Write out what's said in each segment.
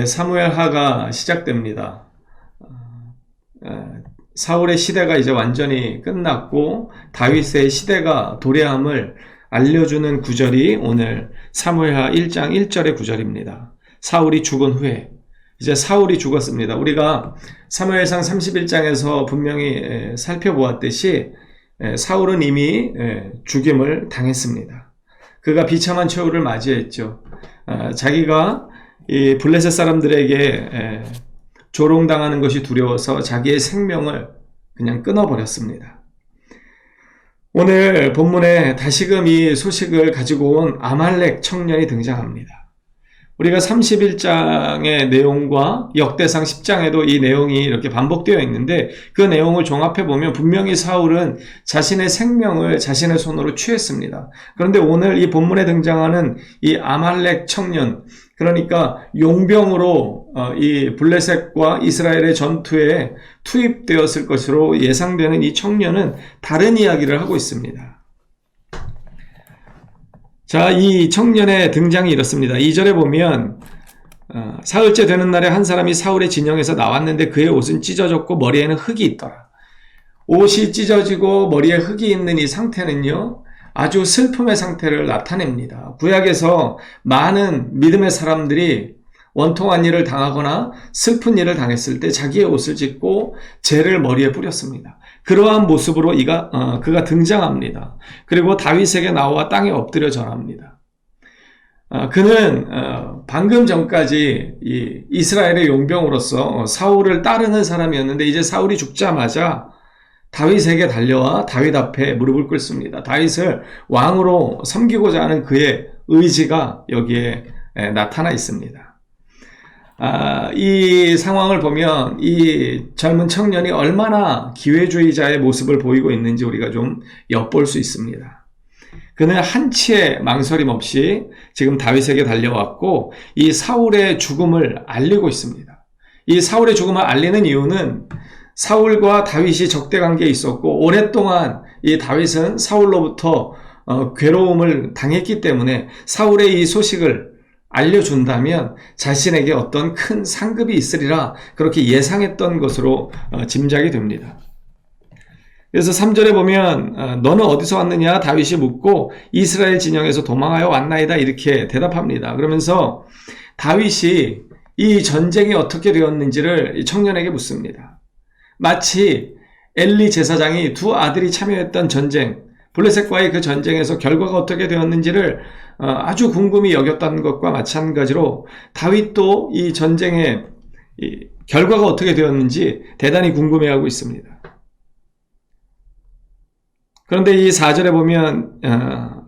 사무엘하가 시작됩니다. 사울의 시대가 이제 완전히 끝났고 다윗의 시대가 도래함을 알려주는 구절이 오늘 사무엘하 1장 1절의 구절입니다. 사울이 죽은 후에 이제 사울이 죽었습니다. 우리가 사무엘상 31장에서 분명히 살펴보았듯이 사울은 이미 죽임을 당했습니다. 그가 비참한 최후를 맞이했죠. 자기가 이 블레셋 사람들에게 조롱당하는 것이 두려워서 자기의 생명을 그냥 끊어버렸습니다. 오늘 본문에 다시금 이 소식을 가지고 온 아말렉 청년이 등장합니다. 우리가 31장의 내용과 역대상 10장에도 이 내용이 이렇게 반복되어 있는데 그 내용을 종합해보면 분명히 사울은 자신의 생명을 자신의 손으로 취했습니다. 그런데 오늘 이 본문에 등장하는 이 아말렉 청년, 그러니까 용병으로 이 블레셋과 이스라엘의 전투에 투입되었을 것으로 예상되는 이 청년은 다른 이야기를 하고 있습니다. 자, 이 청년의 등장이 이렇습니다. 2절에 보면 사흘째 되는 날에 한 사람이 사울의 진영에서 나왔는데 그의 옷은 찢어졌고 머리에는 흙이 있더라. 옷이 찢어지고 머리에 흙이 있는 이 상태는요, 아주 슬픔의 상태를 나타냅니다. 구약에서 많은 믿음의 사람들이 원통한 일을 당하거나 슬픈 일을 당했을 때 자기의 옷을 찢고 재를 머리에 뿌렸습니다. 그러한 모습으로 그가 등장합니다. 그리고 다윗에게 나와 땅에 엎드려 절합니다. 그는 방금 전까지 이 이스라엘의 용병으로서 사울을 따르는 사람이었는데 이제 사울이 죽자마자 다윗에게 달려와 다윗 앞에 무릎을 꿇습니다. 다윗을 왕으로 섬기고자 하는 그의 의지가 여기에 나타나 있습니다. 이 상황을 보면 이 젊은 청년이 얼마나 기회주의자의 모습을 보이고 있는지 우리가 좀 엿볼 수 있습니다. 그는 한치의 망설임 없이 지금 다윗에게 달려왔고 이 사울의 죽음을 알리고 있습니다. 이 사울의 죽음을 알리는 이유는 사울과 다윗이 적대 관계에 있었고 오랫동안 이 다윗은 사울로부터 괴로움을 당했기 때문에 사울의 이 소식을 알려준다면 자신에게 어떤 큰 상급이 있으리라 그렇게 예상했던 것으로 짐작이 됩니다. 그래서 3절에 보면 너는 어디서 왔느냐 다윗이 묻고 이스라엘 진영에서 도망하여 왔나이다 이렇게 대답합니다. 그러면서 다윗이 이 전쟁이 어떻게 되었는지를 청년에게 묻습니다. 마치 엘리 제사장이 두 아들이 참여했던 전쟁, 블레셋과의 그 전쟁에서 결과가 어떻게 되었는지를 아주 궁금히 여겼던 것과 마찬가지로 다윗도 이 전쟁의 결과가 어떻게 되었는지 대단히 궁금해하고 있습니다. 그런데 이 4절에 보면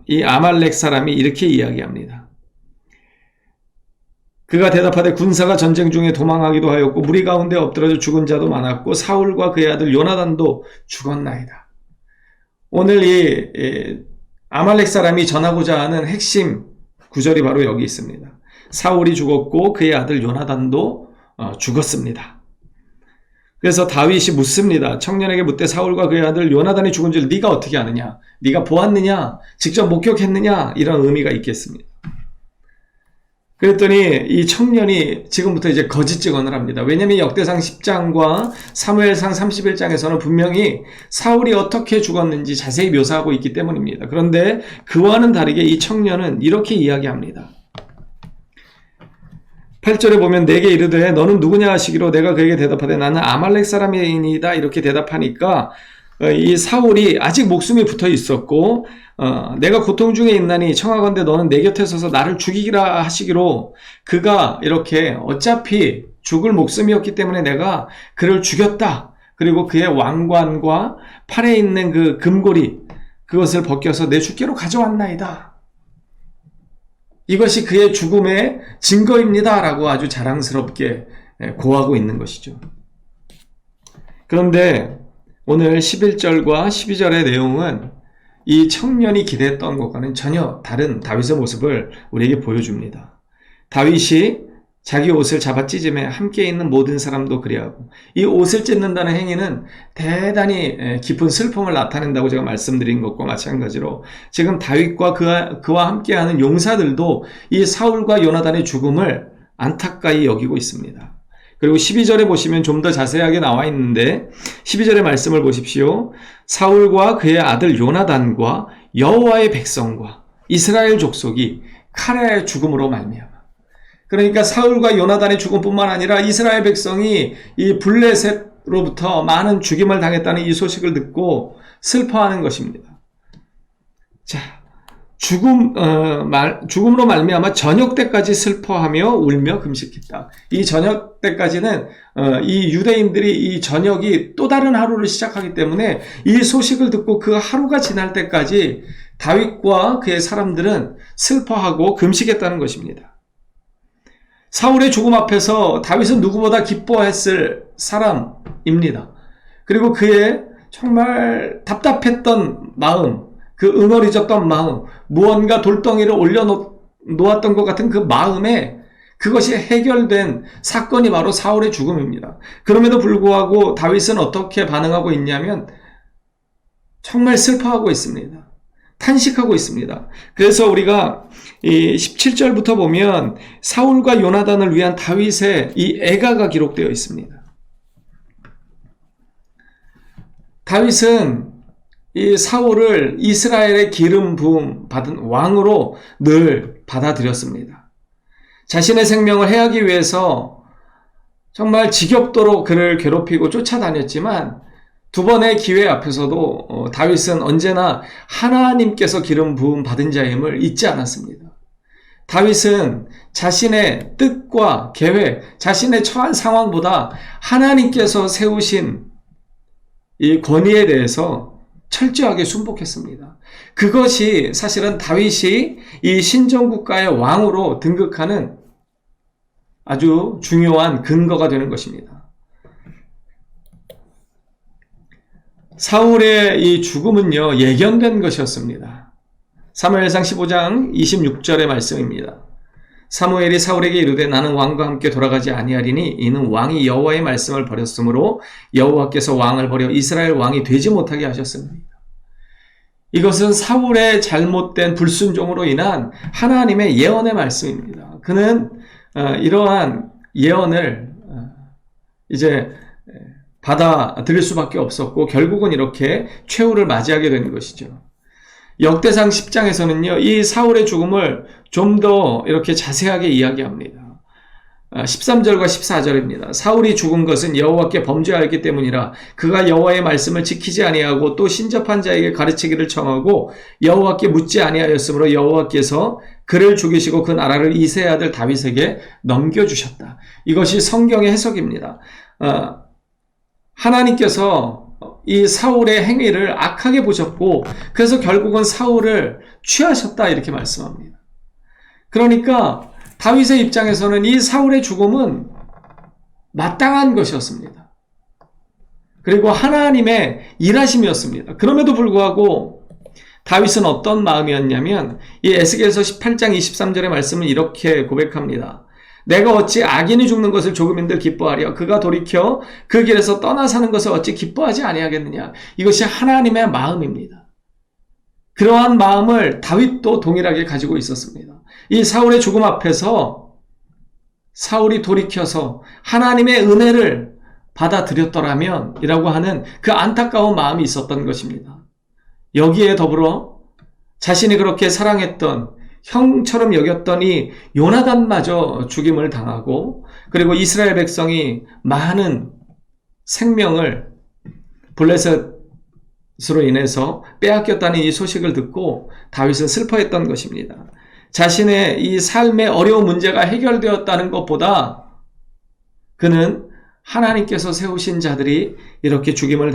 이 아말렉 사람이 이렇게 이야기합니다. 그가 대답하되 군사가 전쟁 중에 도망하기도 하였고 무리 가운데 엎드러져 죽은 자도 많았고 사울과 그의 아들 요나단도 죽었나이다. 오늘 이 아말렉 사람이 전하고자 하는 핵심 구절이 바로 여기 있습니다. 사울이 죽었고 그의 아들 요나단도 죽었습니다. 그래서 다윗이 묻습니다. 청년에게 묻되 사울과 그의 아들 요나단이 죽은 줄 네가 어떻게 아느냐? 네가 보았느냐? 직접 목격했느냐? 이런 의미가 있겠습니다. 그랬더니 이 청년이 지금부터 이제 거짓 증언을 합니다. 왜냐하면 역대상 10장과 사무엘상 31장에서는 분명히 사울이 어떻게 죽었는지 자세히 묘사하고 있기 때문입니다. 그런데 그와는 다르게 이 청년은 이렇게 이야기합니다. 8절에 보면 내게 이르되 너는 누구냐 하시기로 내가 그에게 대답하되 나는 아말렉 사람이니이다 이렇게 대답하니까 이 사울이 아직 목숨이 붙어 있었고 내가 고통 중에 있나니 청하건대 너는 내 곁에 서서 나를 죽이기라 하시기로 그가 이렇게 어차피 죽을 목숨이었기 때문에 내가 그를 죽였다. 그리고 그의 왕관과 팔에 있는 그 금고리 그것을 벗겨서 내 주께로 가져왔나이다. 이것이 그의 죽음의 증거입니다. 라고 아주 자랑스럽게 고하고 있는 것이죠. 그런데 오늘 11절과 12절의 내용은 이 청년이 기대했던 것과는 전혀 다른 다윗의 모습을 우리에게 보여줍니다. 다윗이 자기 옷을 잡아 찢음에 함께 있는 모든 사람도 그리하고 이 옷을 찢는다는 행위는 대단히 깊은 슬픔을 나타낸다고 제가 말씀드린 것과 마찬가지로 지금 다윗과 그와 함께하는 용사들도 이 사울과 요나단의 죽음을 안타까이 여기고 있습니다. 그리고 12절에 보시면 좀 더 자세하게 나와 있는데 12절의 말씀을 보십시오. 사울과 그의 아들 요나단과 여호와의 백성과 이스라엘 족속이 칼의 죽음으로 말미암아. 그러니까 사울과 요나단의 죽음뿐만 아니라 이스라엘 백성이 이 블레셋로부터 많은 죽임을 당했다는 이 소식을 듣고 슬퍼하는 것입니다. 자, 죽음으로 말미암아 저녁 때까지 슬퍼하며 울며 금식했다. 이 저녁 때까지는 이 유대인들이 이 저녁이 또 다른 하루를 시작하기 때문에 이 소식을 듣고 그 하루가 지날 때까지 다윗과 그의 사람들은 슬퍼하고 금식했다는 것입니다. 사울의 죽음 앞에서 다윗은 누구보다 기뻐했을 사람입니다. 그리고 그의 정말 답답했던 마음, 그 응어리졌던 마음, 무언가 돌덩이를 올려놓았던 것 같은 그 마음에 그것이 해결된 사건이 바로 사울의 죽음입니다. 그럼에도 불구하고 다윗은 어떻게 반응하고 있냐면 정말 슬퍼하고 있습니다. 탄식하고 있습니다. 그래서 우리가 이 17절부터 보면 사울과 요나단을 위한 다윗의 이 애가가 기록되어 있습니다. 다윗은 이 사울을 이스라엘의 기름 부음 받은 왕으로 늘 받아들였습니다. 자신의 생명을 해하기 위해서 정말 지겹도록 그를 괴롭히고 쫓아다녔지만 두 번의 기회 앞에서도 다윗은 언제나 하나님께서 기름 부음 받은 자임을 잊지 않았습니다. 다윗은 자신의 뜻과 계획, 자신의 처한 상황보다 하나님께서 세우신 이 권위에 대해서 철저하게 순복했습니다. 그것이 사실은 다윗이 이 신정국가의 왕으로 등극하는 아주 중요한 근거가 되는 것입니다. 사울의 이 죽음은요, 예견된 것이었습니다. 사무엘상 15장 26절의 말씀입니다. 사무엘이 사울에게 이르되 나는 왕과 함께 돌아가지 아니하리니 이는 왕이 여호와의 말씀을 버렸으므로 여호와께서 왕을 버려 이스라엘 왕이 되지 못하게 하셨습니다. 이것은 사울의 잘못된 불순종으로 인한 하나님의 예언의 말씀입니다. 그는 이러한 예언을 이제 받아들일 수밖에 없었고 결국은 이렇게 최후를 맞이하게 되는 것이죠. 역대상 10장에서는요, 이 사울의 죽음을 좀 더 이렇게 자세하게 이야기합니다. 13절과 14절입니다. 사울이 죽은 것은 여호와께 범죄하였기 때문이라 그가 여호와의 말씀을 지키지 아니하고 또 신접한 자에게 가르치기를 청하고 여호와께 묻지 아니하였으므로 여호와께서 그를 죽이시고 그 나라를 이새의 아들 다윗에게 넘겨주셨다. 이것이 성경의 해석입니다. 하나님께서 이 사울의 행위를 악하게 보셨고 그래서 결국은 사울을 취하셨다 이렇게 말씀합니다. 그러니까 다윗의 입장에서는 이 사울의 죽음은 마땅한 것이었습니다. 그리고 하나님의 일하심이었습니다. 그럼에도 불구하고 다윗은 어떤 마음이었냐면 이 에스겔서 18장 23절의 말씀은 이렇게 고백합니다. 내가 어찌 악인이 죽는 것을 조금인들 기뻐하랴. 그가 돌이켜 그 길에서 떠나 사는 것을 어찌 기뻐하지 아니하겠느냐. 이것이 하나님의 마음입니다. 그러한 마음을 다윗도 동일하게 가지고 있었습니다. 이 사울의 죽음 앞에서 사울이 돌이켜서 하나님의 은혜를 받아들였더라면 이라고 하는 그 안타까운 마음이 있었던 것입니다. 여기에 더불어 자신이 그렇게 사랑했던 형처럼 여겼던 이 요나단마저 죽임을 당하고 그리고 이스라엘 백성이 많은 생명을 블레셋으로 인해서 빼앗겼다는 이 소식을 듣고 다윗은 슬퍼했던 것입니다. 자신의 이 삶의 어려운 문제가 해결되었다는 것보다 그는 하나님께서 세우신 자들이 이렇게 죽임을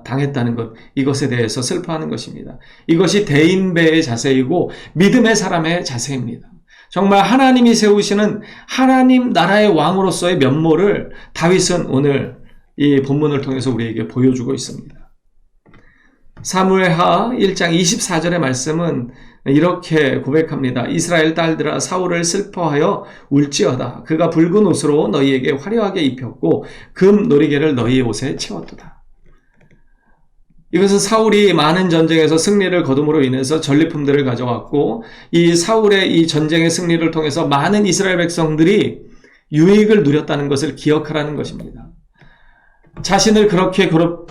당했다는 것, 이것에 대해서 슬퍼하는 것입니다. 이것이 대인배의 자세이고 믿음의 사람의 자세입니다. 정말 하나님이 세우시는 하나님 나라의 왕으로서의 면모를 다윗은 오늘 이 본문을 통해서 우리에게 보여주고 있습니다. 사무엘하 1장 24절의 말씀은 이렇게 고백합니다. 이스라엘 딸들아 사울을 슬퍼하여 울지어다. 그가 붉은 옷으로 너희에게 화려하게 입혔고 금 놀이개를 너희의 옷에 채웠도다. 이것은 사울이 많은 전쟁에서 승리를 거둠으로 인해서 전리품들을 가져왔고 이 사울의 이 전쟁의 승리를 통해서 많은 이스라엘 백성들이 유익을 누렸다는 것을 기억하라는 것입니다. 자신을 그렇게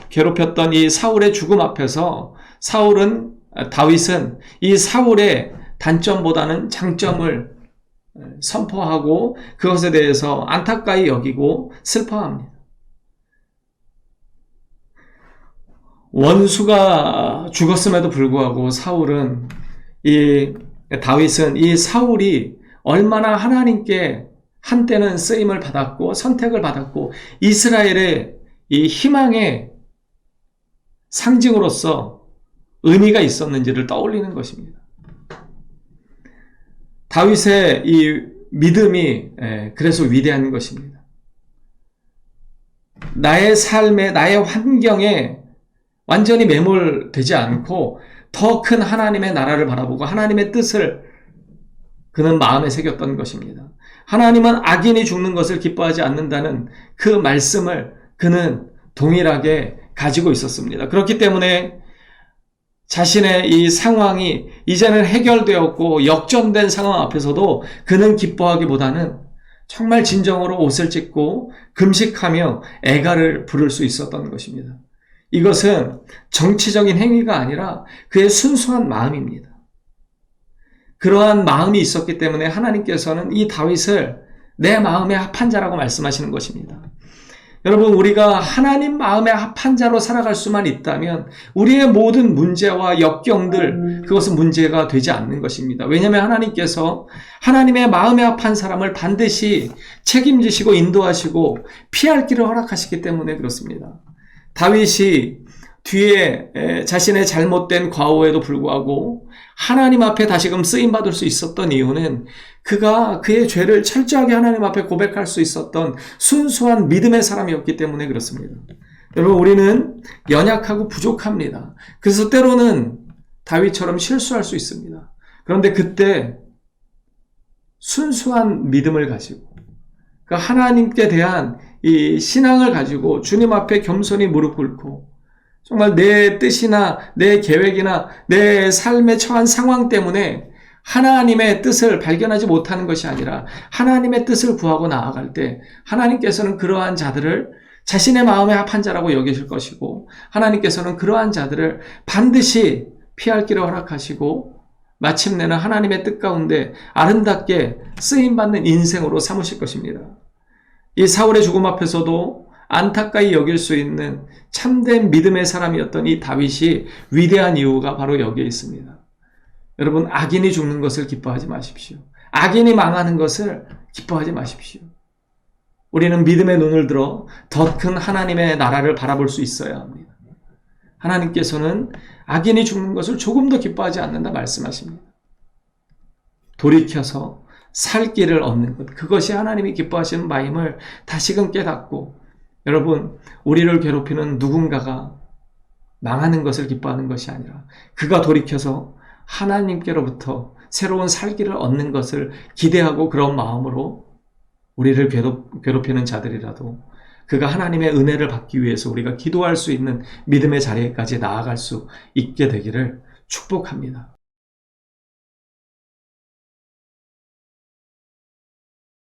괴롭혔던 이 사울의 죽음 앞에서 다윗은 이 사울의 단점보다는 장점을 선포하고 그것에 대해서 안타까이 여기고 슬퍼합니다. 원수가 죽었음에도 불구하고 다윗은 이 사울이 얼마나 하나님께 한때는 쓰임을 받았고 선택을 받았고 이스라엘의 이 희망의 상징으로서 의미가 있었는지를 떠올리는 것입니다. 다윗의 이 믿음이 그래서 위대한 것입니다. 나의 삶에, 나의 환경에 완전히 매몰되지 않고 더 큰 하나님의 나라를 바라보고 하나님의 뜻을 그는 마음에 새겼던 것입니다. 하나님은 악인이 죽는 것을 기뻐하지 않는다는 그 말씀을 그는 동일하게 가지고 있었습니다. 그렇기 때문에 자신의 이 상황이 이제는 해결되었고 역전된 상황 앞에서도 그는 기뻐하기보다는 정말 진정으로 옷을 찢고 금식하며 애가를 부를 수 있었던 것입니다. 이것은 정치적인 행위가 아니라 그의 순수한 마음입니다. 그러한 마음이 있었기 때문에 하나님께서는 이 다윗을 내 마음에 합한 자라고 말씀하시는 것입니다. 여러분, 우리가 하나님 마음에 합한 자로 살아갈 수만 있다면 우리의 모든 문제와 역경들, 그것은 문제가 되지 않는 것입니다. 왜냐하면 하나님께서 하나님의 마음에 합한 사람을 반드시 책임지시고 인도하시고 피할 길을 허락하시기 때문에 그렇습니다. 다윗이 뒤에 자신의 잘못된 과오에도 불구하고 하나님 앞에 다시금 쓰임받을 수 있었던 이유는 그가 그의 죄를 철저하게 하나님 앞에 고백할 수 있었던 순수한 믿음의 사람이었기 때문에 그렇습니다. 여러분, 우리는 연약하고 부족합니다. 그래서 때로는 다윗처럼 실수할 수 있습니다. 그런데 그때 순수한 믿음을 가지고 그 하나님께 대한 이 신앙을 가지고 주님 앞에 겸손히 무릎 꿇고 정말 내 뜻이나 내 계획이나 내 삶에 처한 상황 때문에 하나님의 뜻을 발견하지 못하는 것이 아니라 하나님의 뜻을 구하고 나아갈 때 하나님께서는 그러한 자들을 자신의 마음에 합한 자라고 여기실 것이고 하나님께서는 그러한 자들을 반드시 피할 길을 허락하시고 마침내는 하나님의 뜻 가운데 아름답게 쓰임받는 인생으로 삼으실 것입니다. 이 사울의 죽음 앞에서도 안타까이 여길 수 있는 참된 믿음의 사람이었던 이 다윗이 위대한 이유가 바로 여기에 있습니다. 여러분, 악인이 죽는 것을 기뻐하지 마십시오. 악인이 망하는 것을 기뻐하지 마십시오. 우리는 믿음의 눈을 들어 더 큰 하나님의 나라를 바라볼 수 있어야 합니다. 하나님께서는 악인이 죽는 것을 조금도 기뻐하지 않는다 말씀하십니다. 돌이켜서 살 길을 얻는 것, 그것이 하나님이 기뻐하시는 마음을 다시금 깨닫고 여러분, 우리를 괴롭히는 누군가가 망하는 것을 기뻐하는 것이 아니라 그가 돌이켜서 하나님께로부터 새로운 살기를 얻는 것을 기대하고 그런 마음으로 우리를 괴롭히는 자들이라도 그가 하나님의 은혜를 받기 위해서 우리가 기도할 수 있는 믿음의 자리에까지 나아갈 수 있게 되기를 축복합니다.